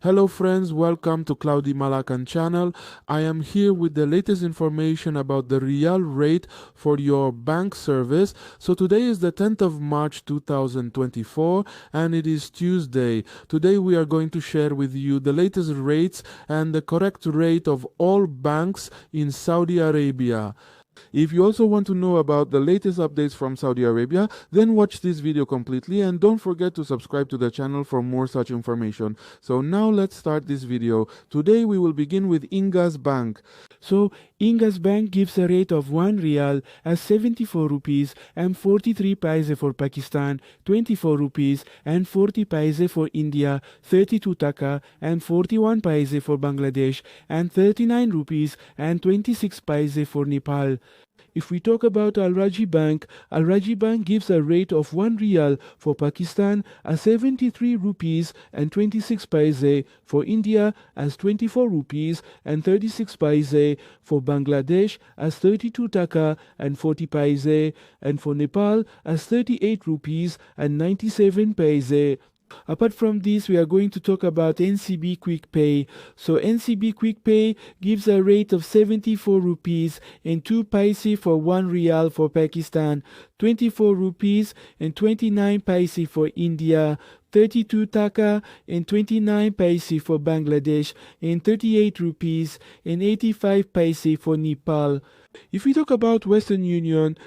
Hello friends, welcome to Cloudy MALAKAND channel. I am here with the latest information about the Riyal rate for your bank service. So today is the 10th of March 2024 and it is Tuesday. Today we are going to share with you the latest rates and the correct rate of all banks in Saudi Arabia. If you also want to know about the latest updates from Saudi Arabia, then watch this video completely and don't forget to subscribe to the channel for more such information. So now let's start this video. Today we will begin with Inga's Bank. So Inga's Bank gives a rate of 1 Riyal as 74 rupees and 43 paise for Pakistan, 24 rupees and 40 paise for India, 32 taka and 41 paise for Bangladesh, and 39 rupees and 26 paise for Nepal. If we talk about Al-Rajhi Bank gives a rate of 1 Riyal for Pakistan as 73 rupees and 26 paise, for India as 24 rupees and 36 paise, for Bangladesh as 32 taka and 40 paise, and for Nepal as 38 rupees and 97 paise. Apart from this, we are going to talk about NCB Quick Pay. So NCB Quick Pay gives a rate of 74 rupees and 2 paise for 1 Riyal for Pakistan, 24 rupees and 29 paise for India, 32 taka and 29 paise for Bangladesh, and 38 rupees and 85 paise for Nepal. If we talk about Western Union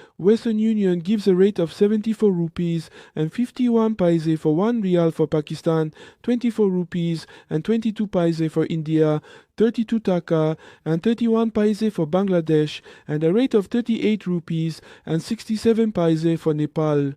gives a rate of 74 rupees and 51 paise for 1 Riyal for Pakistan, 24 rupees and 22 paise for India, 32 taka and 31 paise for Bangladesh, and a rate of 38 rupees and 67 paise for Nepal.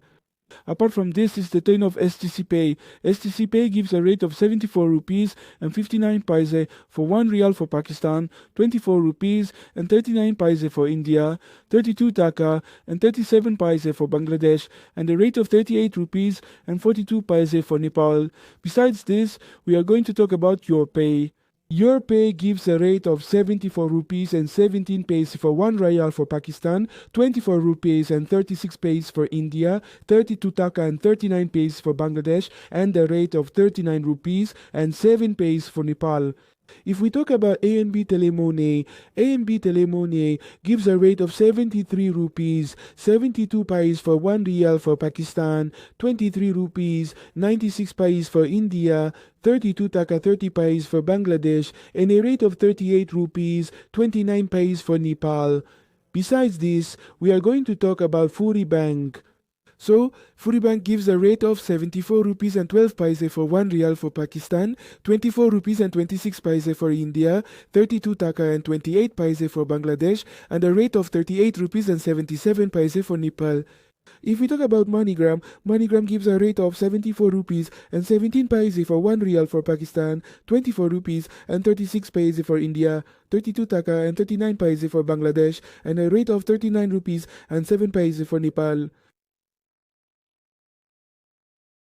Apart from this is the turn of STC Pay. STC Pay gives a rate of 74 rupees and 59 paise for 1 Riyal for Pakistan, 24 rupees and 39 paise for India, 32 taka and 37 paise for Bangladesh, and a rate of 38 rupees and 42 paise for Nepal. Besides this, we are going to talk about Your Pay. Your Pay gives a rate of 74 rupees and 17 paise for 1 Riyal for Pakistan, 24 rupees and 36 paise for India, 32 taka and 39 paise for Bangladesh, and a rate of 39 rupees and 7 paise for Nepal. If we talk about ANB Telemoney gives a rate of 73 rupees, 72 paise for 1 Riyal for Pakistan, 23 rupees, 96 paise for India, 32 taka 30 paise for Bangladesh, and a rate of 38 rupees, 29 paise for Nepal. Besides this, we are going to talk about Fawri Bank. So, Fawri Bank gives a rate of 74 rupees and 12 paise for 1 Riyal for Pakistan, 24 rupees and 26 paise for India, 32 taka and 28 paise for Bangladesh, and a rate of 38 rupees and 77 paise for Nepal. If we talk about MoneyGram gives a rate of 74 rupees and 17 paise for 1 Riyal for Pakistan, 24 rupees and 36 paise for India, 32 taka and 39 paise for Bangladesh, and a rate of 39 rupees and 7 paise for Nepal.